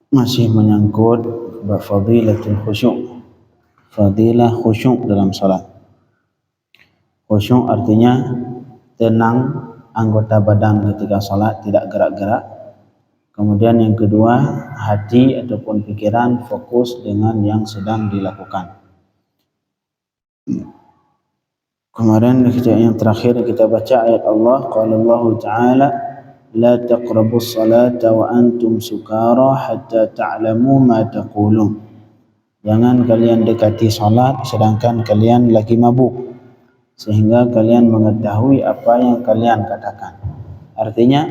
masih menyangkut fadilatul khusyuk, fadilah khusyuk dalam salat. Khusyuk artinya tenang anggota badan ketika salat, tidak gerak-gerak. Kemudian yang kedua, hati ataupun pikiran fokus dengan yang sedang dilakukan. Kemarin yang terakhir kita baca ayat Allah, qala Allah Ta'ala, la taqrabus salata wa antum sukara hatta ta'lamu ma taqulun. Jangan kalian dekati salat sedangkan kalian lagi mabuk, sehingga kalian mengetahui apa yang kalian katakan. Artinya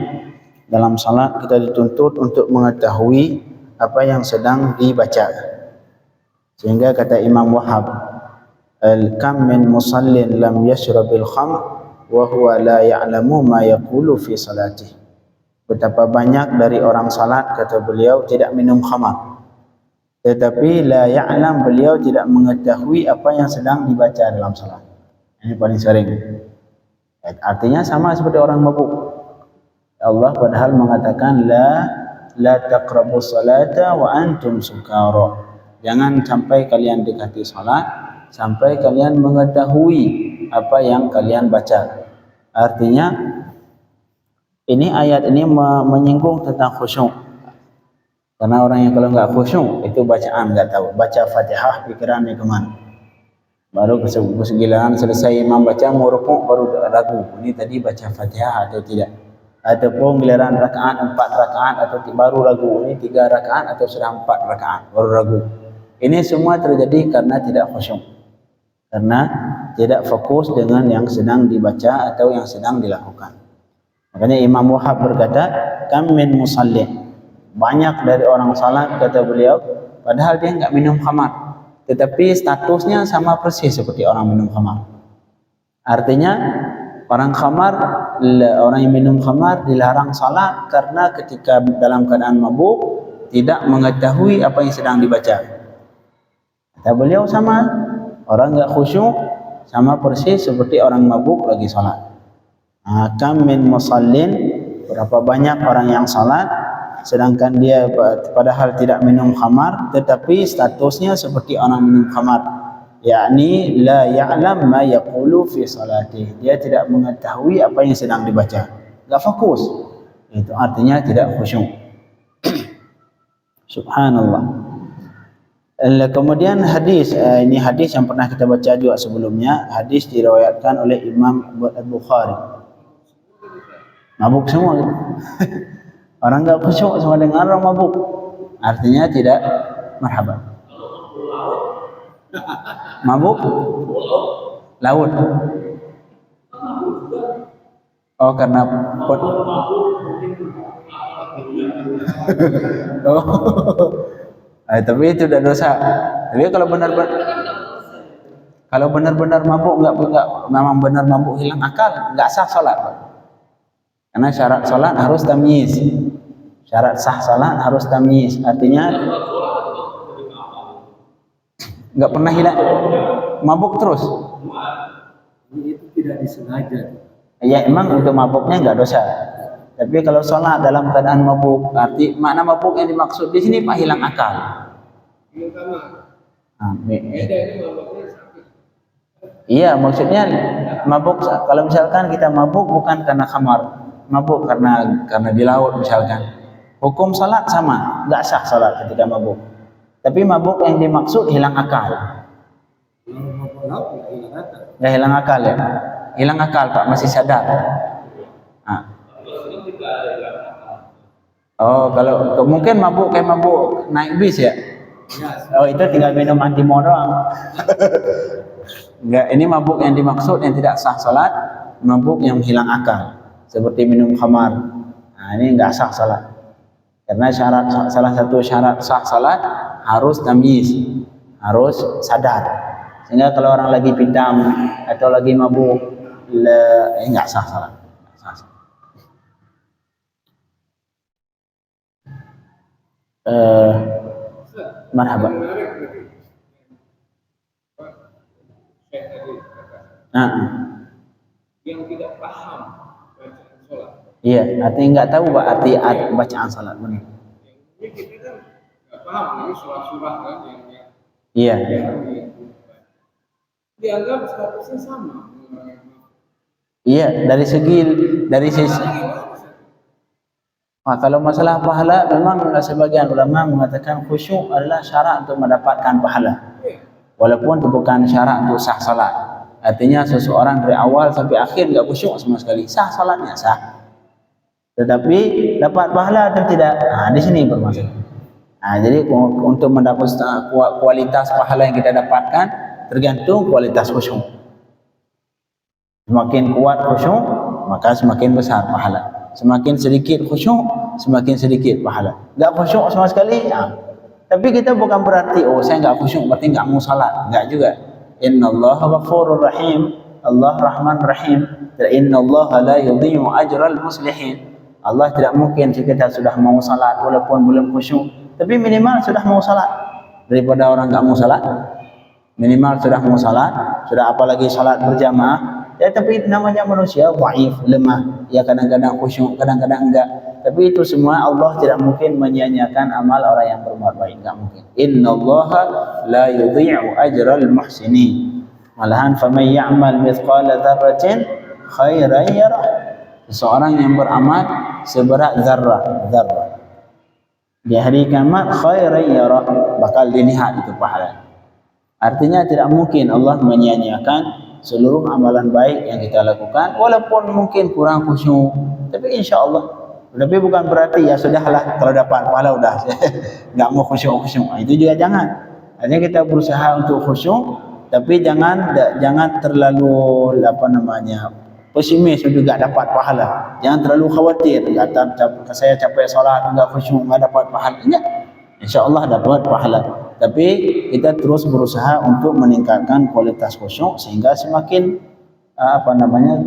dalam salat kita dituntut untuk mengetahui apa yang sedang dibaca. Sehingga kata Imam Wahab, al-kam min musallin lam yashrabil khamr wa huwa la ya'lamu ma yaqulu fi salatih. Betapa banyak dari orang salat, kata beliau, tidak minum khamar, tetapi la ya'lam, beliau tidak mengetahui apa yang sedang dibaca dalam salat. Ini paling sering. Artinya sama seperti orang mabuk. Allah padahal mengatakan la taqrabus salata wa antum sukara. Jangan sampai kalian dekati salat sampai kalian mengetahui apa yang kalian baca. Artinya ini ayat ini menyinggung tentang khusyuk. Karena orang yang kalau enggak khusyuk itu bacaan enggak tahu. Baca Fatihah pikirannya kemana? Baru kesegilaan selesai imam baca mau rukuk baru ragu. Ini tadi baca Fatihah atau tidak? Ataupun giliran rakaat 4 rakaat atau baru ragu, ini 3 rakaat atau sudah 4 rakaat baru ragu. Ini semua terjadi karena tidak khusyuk, karena tidak fokus dengan yang sedang dibaca atau yang sedang dilakukan. Makanya Imam Wahab berkata, kam min musallin, banyak dari orang salat, kata beliau, padahal dia enggak minum khamar, tetapi statusnya sama persis seperti orang minum khamar. Artinya orang yang minum khamar dilarang salat karena ketika dalam keadaan mabuk tidak mengetahui apa yang sedang dibaca. Kata beliau sama, orang enggak khusyuk sama persis seperti orang mabuk lagi salat. Kam min musallin, berapa banyak orang yang salat sedangkan dia padahal tidak minum khamar tetapi statusnya seperti orang minum khamar, yakni la ya'lam ma yaqulu fi salati, dia tidak mengetahui apa yang sedang dibaca, enggak fokus. Itu artinya tidak khusyuk. Subhanallah. Kemudian hadis, ini hadis yang pernah kita baca juga sebelumnya. Hadis diriwayatkan oleh Imam Al-Bukhari. Mabuk semua gitu. Orang enggak khusyuk sama dengan orang mabuk, artinya tidak marhaban. Mabuk laut. Oh, karena tapi itu sudah dosa. Tapi kalau benar-benar mabuk, enggak memang benar mabuk hilang akal, enggak sah salat. Karena syarat salat harus tamyiz. Syarat sah salat harus tamyiz. Artinya enggak pernah hilang, mabuk terus. Itu tidak disengaja. Ya emang untuk mabuknya enggak dosa. Tapi kalau salat dalam keadaan mabuk, arti makna mabuk yang dimaksud di sini Pak hilang akal. Iya, maksudnya mabuk kalau misalkan kita mabuk bukan karena khamar, mabuk karena di laut misalkan. Hukum salat sama, enggak sah salat ketika mabuk. Tapi mabuk yang dimaksud hilang akal. Enggak hilang akal ya? Hilang akal Pak, masih sadar. Oh, kalau mungkin mabuk kayak mabuk naik bis ya? Oh, itu tinggal minum antimo doang. Enggak, ini mabuk yang dimaksud yang tidak sah salat, mabuk yang hilang akal, seperti minum khamar. Nah, ini enggak sah salat. Karena salah satu syarat sah salat harus tamyiz, harus sadar. Sehingga kalau orang lagi pitam atau lagi mabuk, enggak sah salat. Marhaba. Yang tidak paham bacaan salat. Iya, artinya enggak tahu Pak arti bacaan salat benar. Ini kita kan paham ini surah-surah kan yang Iya. dianggap statusnya sama. Iya, dari sisi kalau masalah pahala memang sebagian ulama mengatakan khusyuk adalah syarat untuk mendapatkan pahala. Walaupun itu bukan syarat untuk sah salat. Artinya seseorang dari awal sampai akhir enggak khusyuk sama sekali, sah salatnya sah. Tetapi dapat pahala atau tidak? Di sini bermasalah. Jadi untuk mendapat kualitas pahala yang kita dapatkan tergantung kualitas khusyuk. Semakin kuat khusyuk, maka semakin besar pahala. Semakin sedikit khusyuk, semakin sedikit pahala. Enggak khusyuk sama sekali, tapi kita bukan berarti saya enggak khusyuk berarti enggak mau salat, enggak juga. Innallaha ghafurur rahim, Allah Rahman Rahim. Innallaha la yudhi'u ajral muslihin. Allah tidak mungkin jika kita sudah mau salat walaupun belum khusyuk, tapi minimal sudah mau salat daripada orang enggak mau salat. Minimal sudah mau salat, sudah apalagi salat berjamaah. Ya, tapi namanya manusia dhaif, lemah. Ya kadang-kadang khusyuk, kadang-kadang enggak. Tapi itu semua Allah tidak mungkin menyia-nyiakan amal orang yang berbuat baik, enggak mungkin. Innallaha la yudhi'u ajral muhsinin. Malahan faman ya'mal mithqala dzarratin khairan yarah. Seseorang yang beramal seberat zarrah, di hari kiamat khairan yarah, bakal dilihat itu pahala. Artinya tidak mungkin Allah menyia-nyiakan seluruh amalan baik yang kita lakukan, walaupun mungkin kurang khusyuk, tapi insya Allah. Tapi bukan berarti ya sudahlah kalau dapat pahala udah nggak mau khusyuk. Itu juga jangan. Hanya kita berusaha untuk khusyuk, tapi jangan terlalu pesimis untuk nggak dapat pahala. Jangan terlalu khawatir, saya capek salat nggak khusyuk nggak dapat pahala. Enggak, insya Allah dapat pahala. Tapi kita terus berusaha untuk meningkatkan kualitas khusyuk sehingga semakin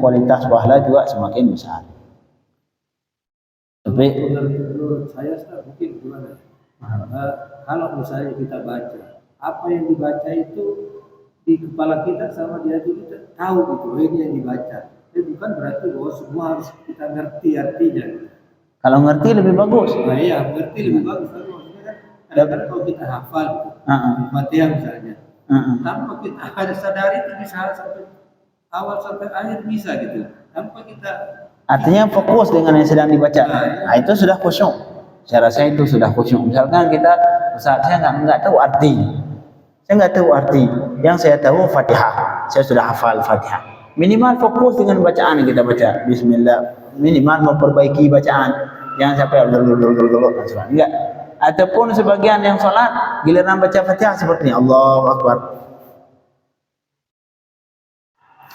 kualitas pahala juga semakin besar. Tapi menurut saya mungkin gimana? Kalau misalnya kita baca, apa yang dibaca itu di kepala kita sama di hati kita tahu itu ini yang dibaca. Itu bukan berarti bahwa semua harus kita ngerti artinya. Kalau ngerti lebih bagus. Nah, iya, ngerti lebih bagus. Kadang-kadang kalau kita hafal Fatihah misalnya, tanpa kita ada sadari itu bisa sampai awal sampai akhir bisa gitu, tanpa kita. Artinya fokus dengan yang sedang dibaca. Itu sudah khusyuk. Saya rasa itu sudah khusyuk. Misalkan kita, Ustaz, saya nggak tahu arti. Saya nggak tahu arti. Yang saya tahu Fatihah. Saya sudah hafal Fatihah. Minimal fokus dengan bacaan yang kita baca. Bismillah. Minimal memperbaiki bacaan. Jangan sampai enggak. Ataupun sebagian yang salat giliran baca Fatihah seperti ini, Allahu Akbar.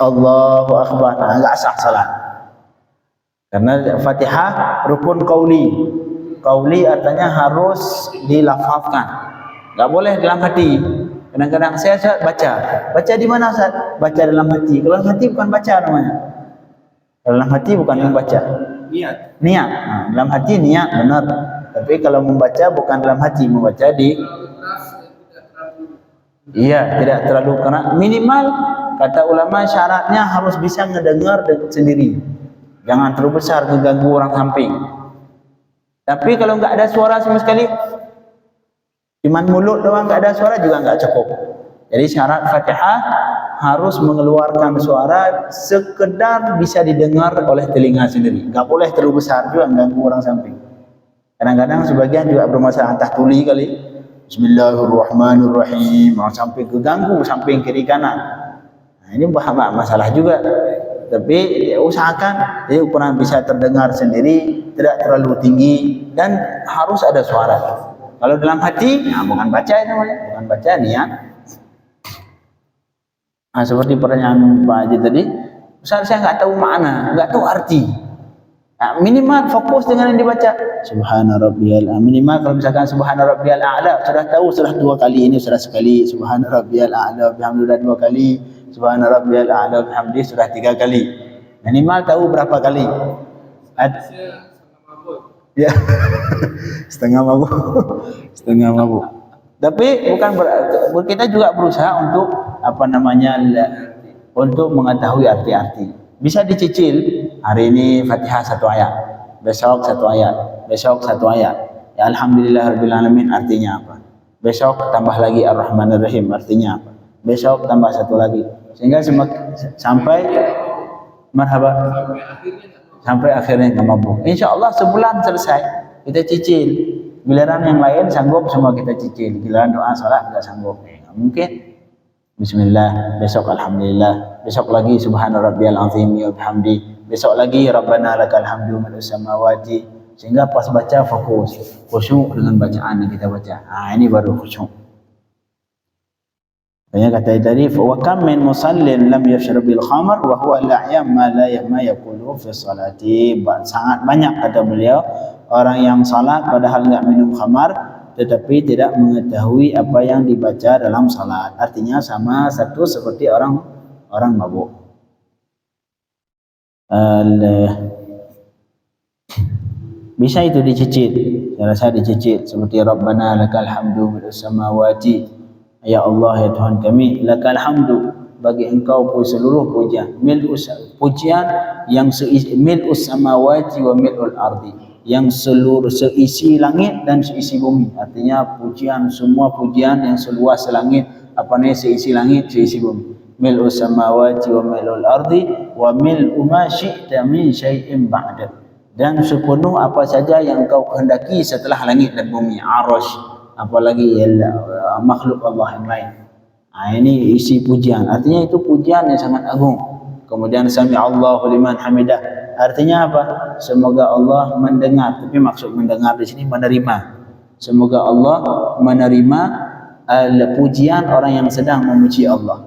Allahu Akbar. Enggak sah salat. Karena Fatihah rukun qauli. Qauli artinya harus dilafazkan. Enggak boleh dalam hati. Kadang-kadang saya baca. Baca di mana, Ustaz? Baca dalam hati. Kalau dalam hati bukan baca namanya. Dalam hati bukan membaca. Niat. Dalam hati niat benar. Tapi kalau membaca bukan dalam hati, membaca di tidak terlalu keras. Minimal kata ulama syaratnya harus bisa ngedengar sendiri. Jangan terlalu besar mengganggu orang samping. Tapi kalau enggak ada suara sama sekali, cuman mulut doang enggak ada suara juga enggak cukup. Jadi syarat Fatihah harus mengeluarkan suara sekedar bisa didengar oleh telinga sendiri. Enggak boleh terlalu besar juga mengganggu orang samping. Kadang-kadang sebagian juga bermasalah entah tuli kali. Bismillahirrahmanirrahim. Sampai keganggu samping kiri kanan. Ini masalah juga. Tapi usahakan jadi ukuran bisa terdengar sendiri, tidak terlalu tinggi dan harus ada suara. Kalau dalam hati, bukan baca itu namanya, bukan baca niat. Seperti pertanyaan Pak Haji tadi, Ustaz saya nggak tahu makna, nggak tahu arti. Minimal fokus dengan yang dibaca. Subhana rabbiyal a'la. Minimal kalau misalkan subhana rabbiyal a'la sudah tahu, sudah 2 kali, ini sudah sekali. Subhana rabbiyal a'la bihamdillah 2 kali. Subhana rabbiyal a'la bihamdi sudah 3 kali. Minimal tahu berapa kali. Ya. Setengah mabuk. Tapi bukan kita juga berusaha untuk untuk mengetahui arti-arti. Bisa dicicil, hari ini Fatihah 1 ayat, besok 1 ayat, besok 1 ayat. Ya alhamdulillahirabbil alamin artinya apa? besok tambah lagi Ar-Rahmanir Rahim, artinya apa? Besok tambah satu lagi, sehingga sampai marhaba, sampai akhirnya nggak mampu. Insya Allah sebulan selesai, kita cicil. Giliran yang lain sanggup semua kita cicil. Giliran doa salat nggak sanggup, nggak mungkin. Bismillah, besok Alhamdulillah, besok lagi Subhana Rabbiyal Azim wa bihamdi, besok lagi Rabbana lakal hamdu mil'us samawati, sehingga pas baca fokus, khusyuk dengan bacaan yang kita baca. Ini baru khusyuk. Banyak kata tadi, wa kam min musallin lam yashrabil khamar wa huwa la'yam ma la yaqulu fi salati. Sangat banyak kata beliau orang yang salat padahal enggak minum khamar tetapi tidak mengetahui apa yang dibaca dalam salat. Artinya sama satu seperti orang mabuk. Bisa itu dicicil, saya rasa dicicil seperti Rabbana lakal hamdu mil'us samawati, ya Allah ya Tuhan kami, lakal hamdu, bagi engkau seluruh pujian, mil'us, pujian yang mil'us samawati wa mil'ul ardi, yang seluruh seisi langit dan seisi bumi. Artinya pujian, semua pujian yang seluas langit, apa nih, seisi langit seisi bumi. Mil'us samawati wa mil'ul ardi wa mil'u ma syi'ta min syai'in ba'da, dan sepenuh apa saja yang kau kehendaki setelah langit dan bumi, arasy, apalagi makhluk Allah yang lain. Ini isi pujian, artinya itu pujian yang sangat agung. Kemudian sami Allahu liman hamidah, artinya apa? Semoga Allah mendengar, tapi maksud mendengar di sini menerima. Semoga Allah menerima pujian orang yang sedang memuji Allah.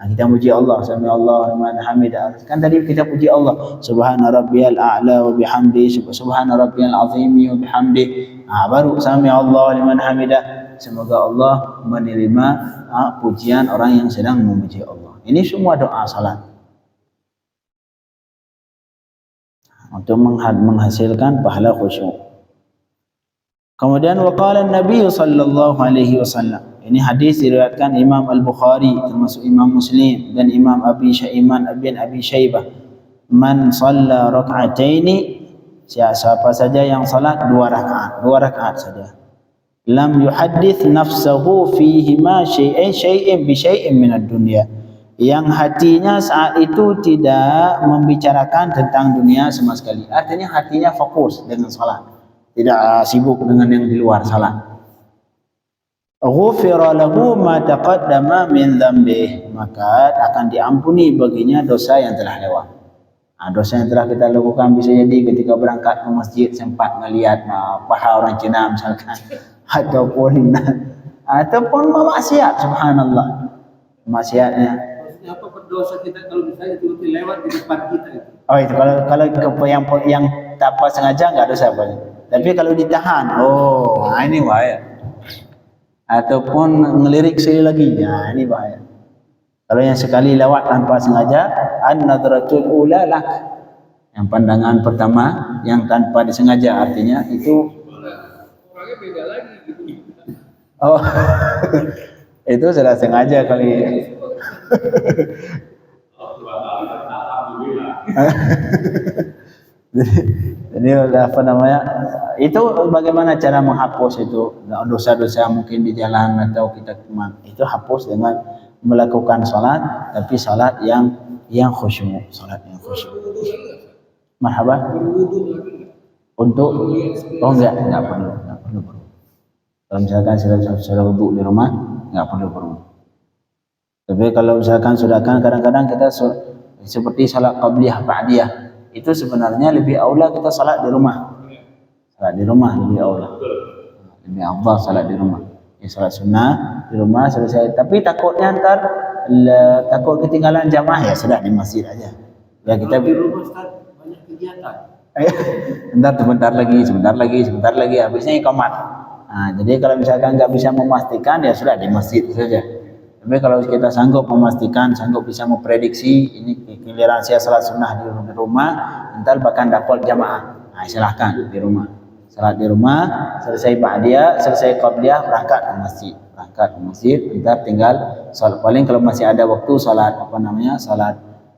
Kita puji Allah, sami Allah liman hamidah. Kan tadi kita puji Allah, subhana rabbiyal a'la wa bihamdi, subhana rabbiyal azim wa bihamdi. Baru sami Allah liman hamidah, semoga Allah menerima pujian orang yang sedang memuji Allah. Ini semua doa salat untuk menghasilkan pahala khusyuk. Kemudian waqala Nabi sallallahu alaihi wasallam, ini hadis diriwayatkan Imam Al-Bukhari termasuk Imam Muslim dan Imam Abi Syaibah, man shalla rak'ataini, siapa saja yang salat dua rakaat saja, lam yuhaddits nafsahu fihi ma syai'in bi syai'in minad dunya, yang hatinya saat itu tidak membicarakan tentang dunia sama sekali. Artinya hatinya fokus dengan salat, tidak sibuk dengan yang di luar salat. Ghufira lahu ma taqaddama min dzambih, maka akan diampuni baginya dosa yang telah lewat. Dosa yang telah kita lakukan bisa jadi ketika berangkat ke masjid sempat melihat paha orang Cina misalkan, ataupun maksiat, subhanallah, maksiatnya. Maksudnya apa, berdosa kita kalau misalnya itu lewat di depan kita itu. Itu kalau yang tak apa sengaja enggak dosa apa. Tapi kalau ditahan, ini bahaya. Ataupun ngelirik sekali lagi, ini bahaya. Kalau yang sekali lewat tanpa sengaja, an-nadratul ula lak, yang pandangan pertama yang tanpa disengaja, artinya itu orangnya beda lagi gitu. Itu sudah sengaja kali. Jadi apa namanya, itu bagaimana cara menghapus itu dosa-dosa mungkin di jalan atau kita itu hapus dengan melakukan salat, tapi salat yang khusyuk, salat yang khusyuk. Marhaba. Untuk enggak perlu. Kalau misalkan sudah wudu di rumah enggak perlu. Tapi kalau misalkan sudah, kan kadang-kadang kita seperti salat qabliyah ba'diyah, itu sebenarnya lebih aula kita salat di rumah. Salat di rumah lebih aula. Lebih afdal salat di rumah. Salat sunnah di rumah selesai. Tapi takutnya ntar takut ketinggalan jamaah, ya sudah di masjid aja. Ya kita di rumah Ustaz banyak kegiatan. Ntar sebentar lagi habisnya iqamat. Jadi kalau misalkan nggak bisa memastikan, ya sudah di masjid saja. Tapi kalau kita sanggup memastikan, sanggup bisa memprediksi ini giliran saya salat sunnah di rumah, entar bahkan dapat jamaah. Silahkan di rumah. Salat di rumah, selesai ba'diyah, selesai qabliyah, berangkat ke masjid. Entar tinggal salat, paling kalau masih ada waktu salat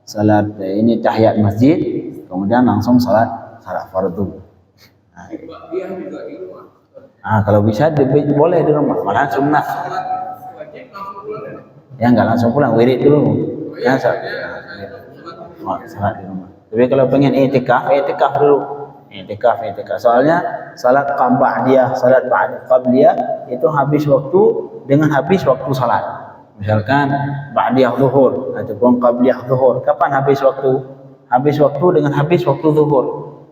salat ini tahiyat masjid, kemudian langsung salat fardu. Ba'diyah juga di rumah. Kalau bisa boleh di rumah, malah sunnah. Ya nggak langsung pulang, wirid dulu. Ya, salat di rumah. Tapi kalau pengen i'tikaf dulu. I'tikaf. Soalnya salat ba'diyah, salat qabliyah itu habis waktu dengan habis waktu salat. Misalkan ba'diyah zuhur ataupun qabliyah zuhur. Kapan habis waktu? Habis waktu dengan habis waktu zuhur.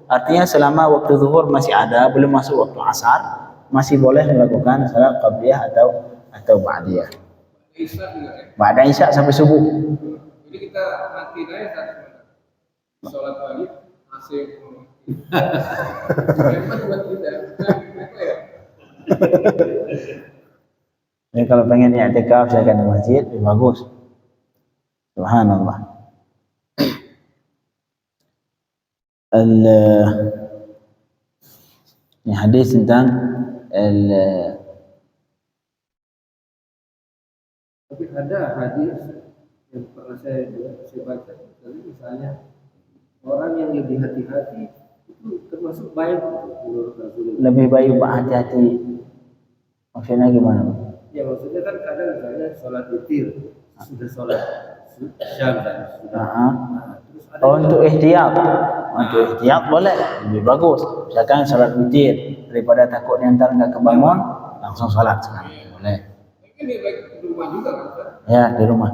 Artinya selama waktu zuhur masih ada, belum masuk waktu asar, masih boleh melakukan salat qabliyah atau ba'diyah. Ba'da isya sampai subuh. Jadi kita nanti aja sholat pagi masih buat kita. Jadi kalau pengen i'tikaf saya akan di masjid, lebih bagus. Subhanallah. Ini hadis tentang Tapi ada hadis yang pernah saya baca, misalnya orang yang lebih hati-hati itu termasuk baik menurut Rasulullah. Lebih baik hati-hati. Maksudnya gimana? Ya maksudnya kan kadang misalnya sholat witir sudah sholat syam dan sudah. Terus ada untuk ihtiyat. Untuk ihtiyat boleh, lebih bagus. Misalkan sholat witir daripada takut ntar nggak kebangun, langsung sholat sekarang. Boleh. Mungkin di rumah juga kan? Ya, di rumah.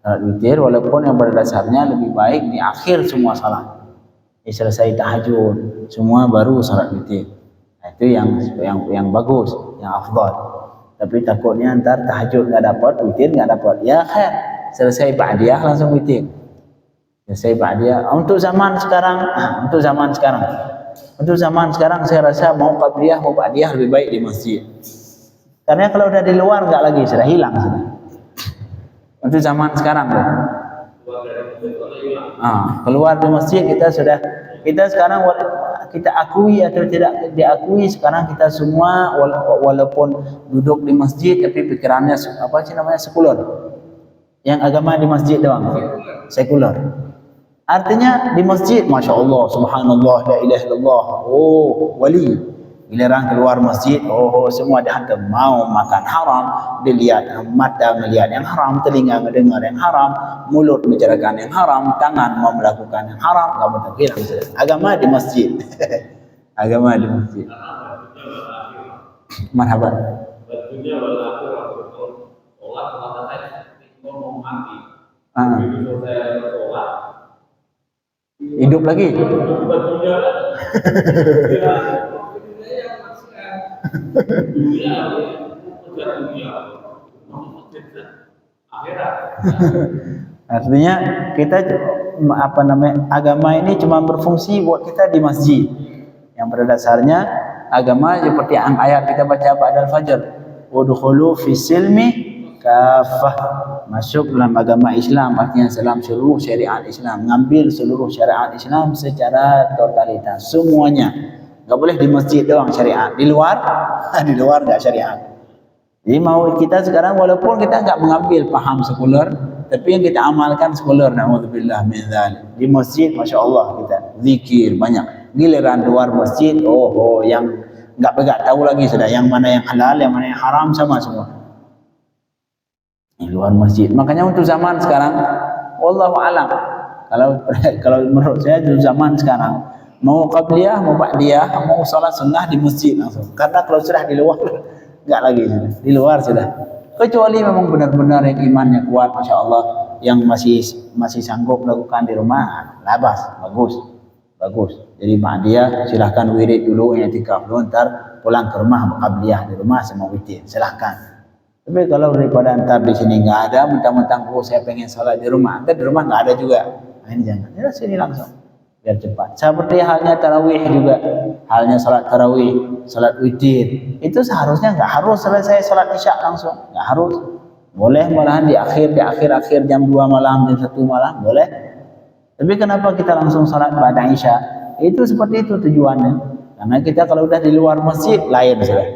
Salat witir walaupun yang pada dasarnya lebih baik di akhir semua salat. Selesai tahajud, semua baru salat witir. Itu yang bagus, yang afdal. Tapi takutnya ntar tahajud nggak dapat, witir nggak dapat. Ya khair, selesai ba'diyah langsung witir. Selesai ba'diyah. Untuk zaman sekarang saya rasa mau qabliyah mau ba'diyah lebih baik di masjid. Karena kalau udah di luar nggak lagi, sudah hilang sudah. Untuk zaman sekarang loh. Keluar di masjid kita sekarang kita akui atau tidak diakui, sekarang kita semua walaupun duduk di masjid tapi pikirannya sekuler. Yang agama di masjid doang, sekuler. Artinya di masjid, masya Allah, subhanallah, la ilaha illallah, wali. Giliran keluar masjid, semua dihantam, mau makan haram, dilihat mata melihat yang haram, telinga mendengar yang haram, mulut membicarakan yang haram, tangan mau melakukan yang haram, nggak betul hilang. Agama di masjid, agama di masjid. Marhaban. Hidup lagi. Artinya kita agama ini cuma berfungsi buat kita di masjid. Yang pada dasarnya agama seperti yang ayat kita baca pada al-fajr, udkhulu fi silmi kafah. Masuk dalam agama Islam, artinya dalam seluruh syariat Islam, ngambil seluruh syariat Islam secara totalitas semuanya. Nggak boleh di masjid doang syariat, di luar nggak syariat. Jadi mau kita sekarang walaupun kita nggak mengambil paham sekuler, tapi yang kita amalkan sekuler, na'udzubillah min dzalik. Di masjid masya Allah kita zikir banyak. Giliran luar masjid, yang nggak tahu lagi sudah yang mana yang halal, yang mana yang haram, sama semua. Di luar masjid. Makanya untuk zaman sekarang, wallahu alam. Kalau menurut saya untuk zaman sekarang, mau qabliyah, mau ba'diyah, mau salat sunnah di masjid langsung. Karena kalau sudah di luar, enggak lagi sudah. Di luar sudah. Kecuali memang benar-benar yang imannya kuat, masya Allah, yang masih sanggup melakukan di rumah, labas, bagus. Jadi ba'diyah silahkan wirid dulu, i'tikaf dulu, ntar pulang ke rumah qabliyah di rumah sama witir, silahkan. Tapi kalau daripada ntar di sini nggak ada, mentang-mentang saya pengen sholat di rumah, ntar di rumah nggak ada juga, ini jangan. Ya sini langsung. Biar cepat. Seperti halnya tarawih juga, halnya salat tarawih, salat witir, itu seharusnya nggak harus selesai salat isya langsung, nggak harus. Boleh malahan di akhir jam 2 malam, jam 1 malam, boleh. Tapi kenapa kita langsung salat ba'da isya? Itu seperti itu tujuannya. Karena kita kalau udah di luar masjid lain sudah.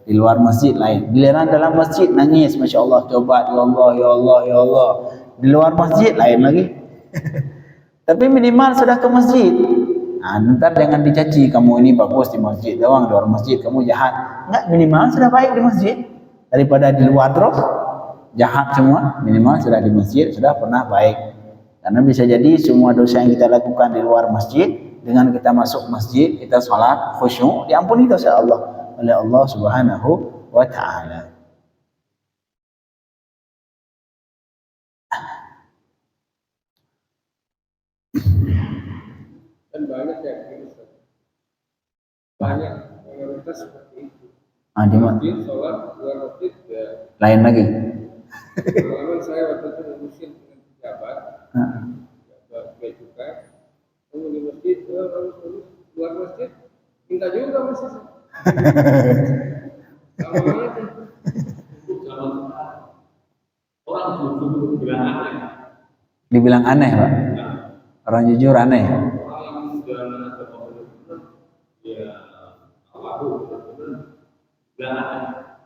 Di luar masjid lain. Giliran dalam masjid nangis, masya Allah, coba ya Allah. Di luar masjid lain lagi. Tapi minimal sudah ke masjid. Ntar jangan dicaci, kamu ini bagus di masjid doang, di luar masjid kamu jahat. Enggak, minimal sudah baik di masjid daripada di luar terus jahat semua. Minimal sudah di masjid sudah pernah baik. Karena bisa jadi semua dosa yang kita lakukan di luar masjid, dengan kita masuk masjid, kita sholat khusyuk, diampuni dosa Allah oleh Allah Subhanahu wa Ta'ala. Dan banyak yang begitu. Banyak mayoritas seperti itu. Di Masjid, sholat, luar masjid, ya. lain lagi. Pengalaman saya waktu itu ngurusin dengan pejabat bea cukai, kamu di masjid, luar masjid, minta juga masih. Sama aja. Orang jujur bilang aneh. Dibilang aneh, Pak. Orang jujur aneh. Orang yang sudah ada komitmen, ya awal bilang aneh.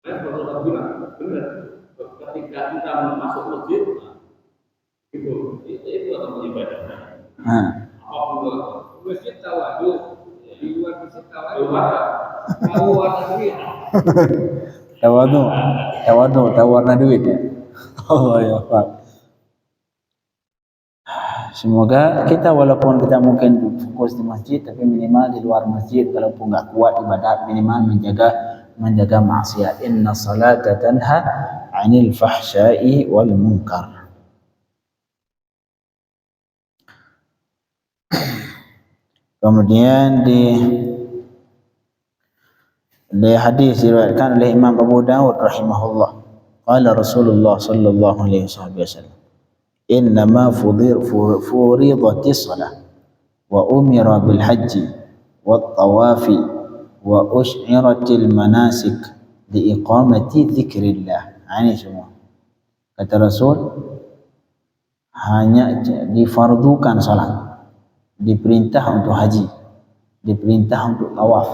Saya kalau bilang benar, ketika kita masuk masjid, itu akan ibadah. Apapun masjid tawadu, di luar masjid tawadu, tahu warna duit. Tahu warna duit ya. Allah ya Pak. Semoga kita walaupun kita mungkin fokus di masjid, tapi minimal di luar masjid, kalaupun nggak kuat ibadat, minimal menjaga maksiat. Inna salata tanha 'anil fahsya'i wal munkar. Kemudian di hadis diriwayatkan oleh Imam Abu Dawud rahimahullah, qala Rasulullah sallallahu alaihi wasallam, innama furidatis salah wa umira bil haji wat tawafi wa ush'iratil manasik li iqamati dzikrillah. Ini semua kata Rasul, hanya difardukan salat, diperintah untuk haji, diperintah untuk tawaf,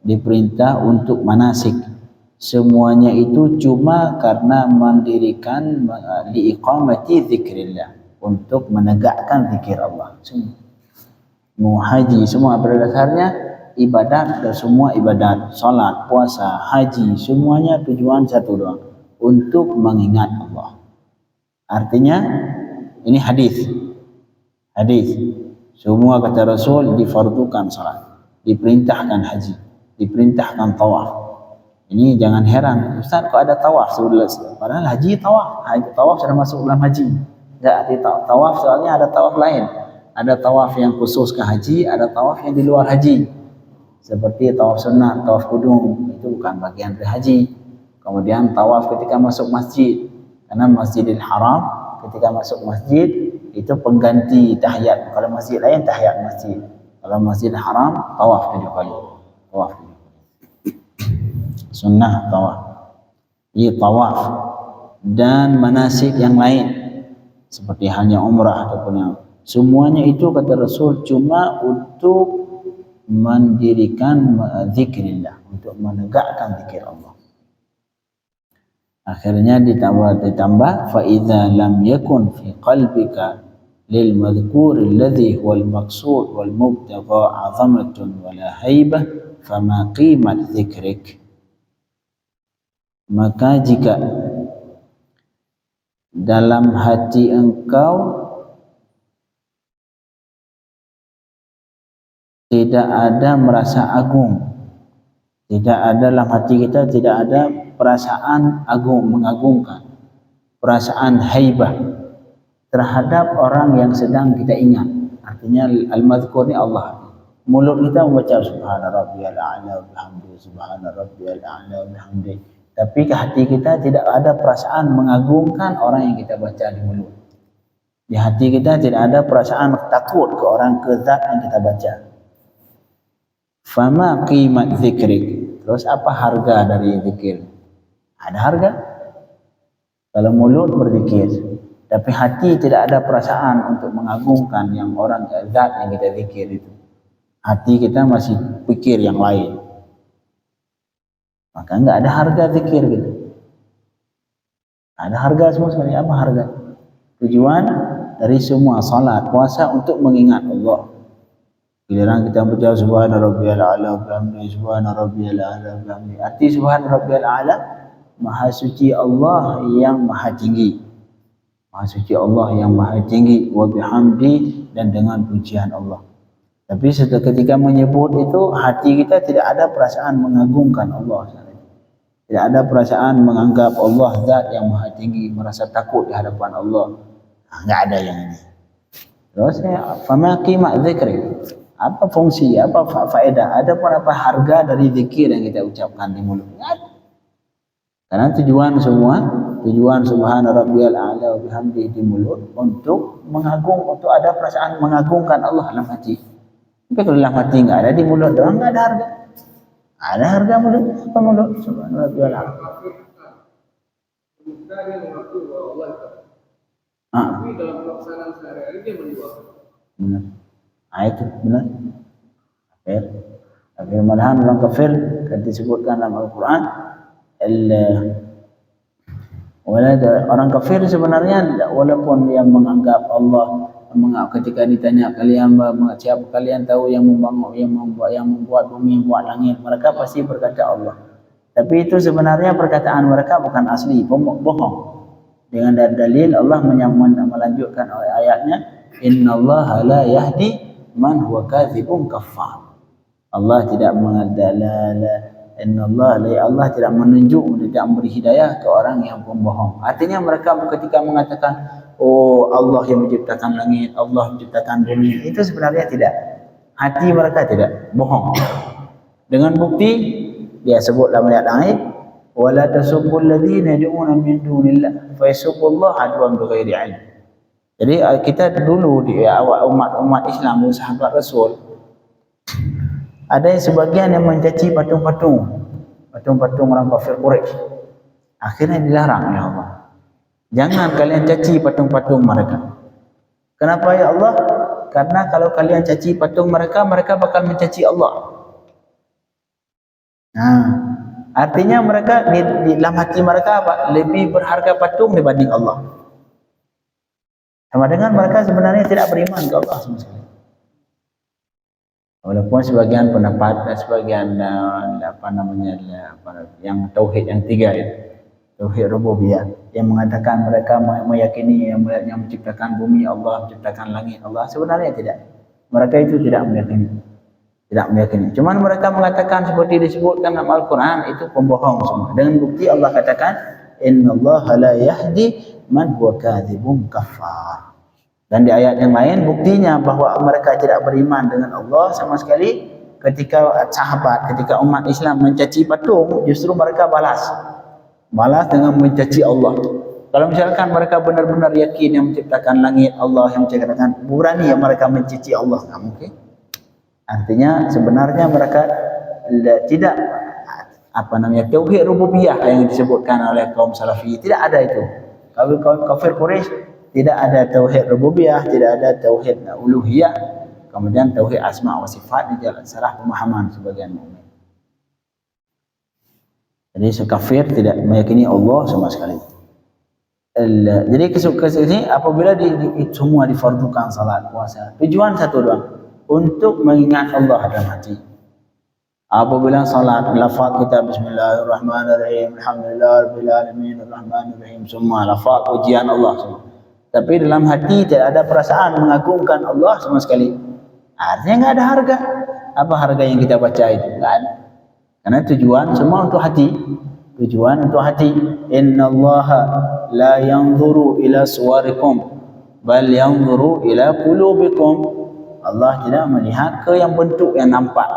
diperintah untuk manasik. Semuanya itu cuma karena mendirikan liiqamati dzikrillah, untuk menegakkan zikir Allah. Semua haji semua pada dasarnya ibadat, dan semua ibadat, salat, puasa, haji, semuanya tujuan satu doang, untuk mengingat Allah. Artinya ini hadis. Semua kata Rasul difardukan salat, diperintahkan haji, diperintahkan tawaf. Ini jangan heran, Ustaz kok ada tawaf sudah, padahal haji tawaf sudah masuk dalam haji. Enggak, arti tawaf soalnya ada tawaf lain. Ada tawaf yang khusus ke haji, ada tawaf yang di luar haji. Seperti tawaf sunnah, tawaf kudung, itu bukan bagian dari haji. Kemudian tawaf ketika masuk masjid, karena Masjidil Haram ketika masuk masjid itu pengganti tahiyat. Kalau masjid lain tahiyat masjid, kalau Masjidil Haram tawaf 7 kali. Sunnah tawaf. Ini tawaf dan manasik yang lain seperti halnya umrah ataupun yang semuanya itu kata Rasul cuma untuk mendirikan zikrillah, untuk menegakkan zikir Allah. Akhirnya ditambah fa idza lam yakun fi qalbika lil madhkur alladhi huwa al maqsud wal mubtagha 'azamatun wala haibah fama qimat dzikrik. Maka jika dalam hati engkau tidak ada merasa agung, tidak ada dalam hati kita tidak ada perasaan agung, mengagungkan, perasaan haibah terhadap orang yang sedang kita ingat. Artinya al-madhkur ni Allah. Mulut kita membaca subhana rabbiyal a'la wa bihamdihi, subhana rabbiyal a'la wa bihamdihi. Tapi ke hati kita tidak ada perasaan mengagungkan orang yang kita baca di mulut. Di hati kita tidak ada perasaan takut ke orang, ke zat yang kita baca. Fama qimat zikrik. Terus apa harga dari zikir? Ada harga. Kalau mulut berzikir, tapi hati tidak ada perasaan untuk mengagungkan yang orang zat yang kita zikir itu. Hati kita masih pikir yang lain. Maka enggak ada harga zikir gitu. Ada harga semua sekali. Apa harga? Tujuan dari semua salat, puasa untuk mengingat Allah, Giliran kita baca subhana rabbiyal a'la wa bihamdihi, subhana rabbiyal a'la wa bihamdihi. Arti subhana rabbiyal a'la, maha suci Allah yang maha tinggi. Maha suci Allah yang maha tinggi, wa bihamdi, dan dengan pujian Allah. Tapi ketika menyebut itu, hati kita tidak ada perasaan mengagungkan Allah. Tidak ada perasaan menganggap Allah zat yang maha tinggi, merasa takut di hadapan Allah. Enggak ada yang ini. Terus fama qimah zikri, apa fungsi, apa faedah, ada pun apa harga dari zikir yang kita ucapkan di mulut? Karena tujuan subhana rabbiyal a'la wa bihamdihi di mulut untuk mengagung, untuk ada perasaan mengagungkan Allah dalam hati. Tapi kalau dalam hati enggak ada, di mulut doang enggak ada harga. Ada harga mulut, apa mulut? Subhana rabbiyal a'la. Tapi dalam pelaksanaan sehari-hari dia menjual. Benar. Itu benar. Kafir. Malahan orang kafir kan disebutkan dalam Al-Quran, orang kafir sebenarnya walaupun yang menganggap Allah, ketika ditanya siapa kalian tahu yang membuat bumi, membuat langit, mereka pasti berkata Allah. Tapi itu sebenarnya perkataan mereka bukan asli, bohong. Dengan dalil Allah melanjutkan ayatnya, innallaha la yahdi man huwa kadzibun kafar. Allah tidak Allah tidak menunjuk, tidak memberi hidayah ke orang yang pembohong. Artinya mereka ketika mengatakan, oh Allah yang menciptakan langit, Allah menciptakan bumi, itu sebenarnya tidak. Hati mereka tidak, bohong. Dengan bukti dia sebut dalam ayat lain, wala tasubbul ladzina yad'una min dunillah fa yasubbullaha adwan bighairi ilm. Jadi kita dulu di umat Islam, sahabat Rasul, ada sebagian yang mencaci patung-patung orang kafir Quraisy. Akhirnya dilarang oleh Allah. Jangan kalian caci patung-patung mereka. Kenapa ya Allah? Karena kalau kalian caci patung mereka, mereka bakal mencaci Allah. Nah, artinya mereka di dalam hati mereka apa? Lebih berharga patung dibanding Allah. Sama dengan mereka sebenarnya tidak beriman ke Allah sama sekali. Walaupun sebagian pendapat dan sebagian yang tauhid yang tiga ya, tauhid rububiyah, yang mengatakan mereka meyakini yang menciptakan bumi Allah, menciptakan langit Allah, sebenarnya tidak. Mereka itu tidak meyakini. Cuman mereka mengatakan seperti disebutkan dalam Al-Quran, itu pembohong semua. Dengan bukti Allah katakan, innallaha la yahdi man huwa kadzibun kafar. Dan di ayat yang lain buktinya bahwa mereka tidak beriman dengan Allah sama sekali. Ketika umat Islam mencaci patung, justru mereka balas dengan mencaci Allah. Kalau misalkan mereka benar-benar yakin yang menciptakan langit Allah, yang menciptakan, berani ya mereka mencaci Allah? Nggak mungkin. Artinya sebenarnya mereka tidak tauhid rububiyah yang disebutkan oleh kaum Salafi, tidak ada itu. Kalau kaum kafir Quraisy tidak ada tauhid rububiyah, tidak ada tauhid uluhiyah, kemudian tauhid asma wa sifat di jalan salah pemahaman sebagian mukmin. Jadi kafir tidak meyakini Allah sama sekali. Jadi kesini apabila semua difardukan salat, puasa, tujuan satu doang, untuk mengingat Allah dalam hati. Apabila salat, lafaz kita bismillahirrahmanirrahim, alhamdulillahirabbil alamin, arrahmanirrahim, semua lafaz pujian Allah semua. Tapi dalam hati tidak ada perasaan mengagungkan Allah sama sekali. Artinya enggak ada harga. Apa harga yang kita baca itu? Enggak ada. Karena tujuan semua untuk hati. Tujuan untuk hati. Innallaha la yanzuru ila suwarikum bal yanzuru ila qulubikum. Allah tidak melihat ke yang bentuk yang nampak.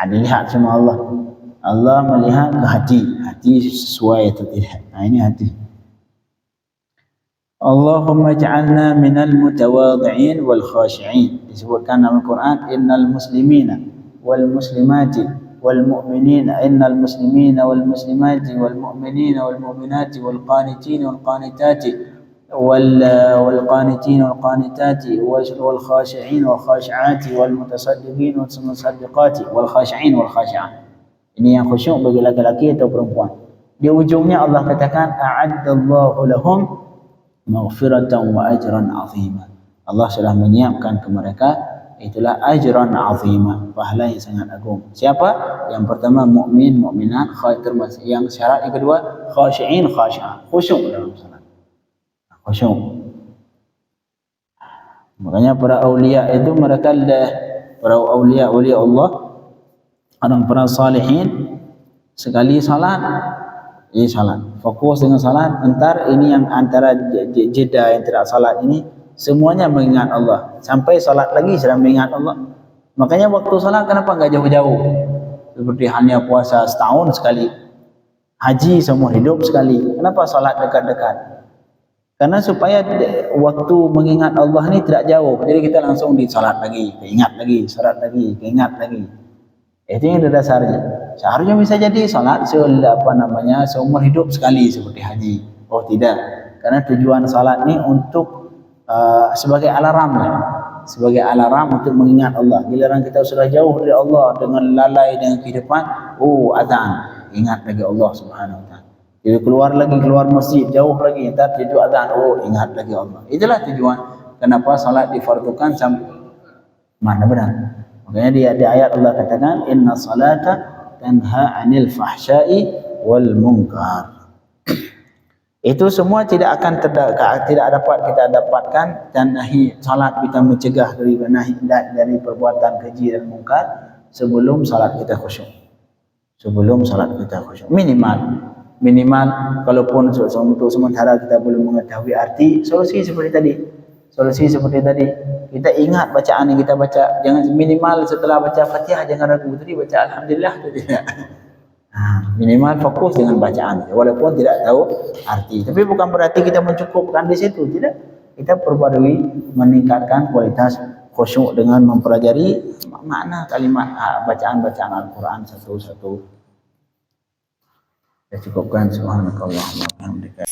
Dilihat semua Allah. Allah melihat ke hati. Hati sesuai atau tidak. Nah, ini hati. Allahumma ja'alna minal mutawadhi'in wal khashi'in. Disebutkan dalam Al-Quran, innal muslimina wal muslimati wal mu'minina, innal muslimina wal muslimati wal mu'minina wal mu'minati wal qanitin wal qanitati wal qanitin wal qanitati wal khashi'in wal khashi'ati wal mutasaddiqin wal mutasaddiqati wal khashi'in wal khashi'at. Ini yang khusyuk bagi laki-laki atau perempuan. Di ujungnya Allah katakan, a'addallahu lahum maghfiratan wa ajran azima. Allah sudah menyiapkan ke mereka itulah ajran azima, pahala yang sangat agung. Siapa? Yang pertama mukmin, mukminat, termasuk yang syarat yang kedua khashi'in, khashi'ah, khusyuk dalam salat. Khusyuk. Makanya para aulia itu mereka para aulia Allah, orang para salihin sekali salat salat, fokus dengan salat. Entar ini yang antara jeda yang tidak salat ini semuanya mengingat Allah, sampai salat lagi sedang mengingat Allah. Makanya waktu salat kenapa enggak jauh-jauh? Seperti halnya puasa setahun sekali, haji seumur hidup sekali. Kenapa salat dekat-dekat? Karena supaya waktu mengingat Allah ini tidak jauh. Jadi kita langsung di salat lagi, keingat lagi, salat lagi, keingat lagi. Itu yang dasarnya. Seharusnya bisa jadi salat seumur hidup sekali seperti haji. Oh tidak. Karena tujuan salat ini untuk sebagai alarm lah. Sebagai alarm untuk mengingat Allah. Giliran kita sudah jauh dari Allah dengan lalai dengan kehidupan, azan, ingat lagi Allah Subhanahu wa taala. Jadi keluar masjid jauh lagi, entar tujuh azan, ingat lagi Allah. Itulah tujuan kenapa salat difardukan sampai mana benar. Makanya di ayat Allah katakan inna salata tanha 'anil fahsya'i wal munkar. Itu semua tidak akan tidak dapat kita dapatkan, dan salat kita mencegah dari perbuatan keji dan munkar sebelum salat kita khusyuk. Sebelum salat kita khusyuk minimal kalaupun untuk sementara kita belum mengetahui arti, solusi seperti tadi kita ingat bacaan yang kita baca. Jangan minimal setelah baca Fatihah jangan ragu, tadi baca alhamdulillah atau tidak. Minimal fokus dengan bacaan walaupun tidak tahu arti. Tapi bukan berarti kita mencukupkan di situ, tidak. Kita perbarui meningkatkan kualitas khusyuk dengan mempelajari makna kalimat bacaan-bacaan Al-Quran satu-satu. Kita cukupkan. Subhanakallahumma wa bihamdika.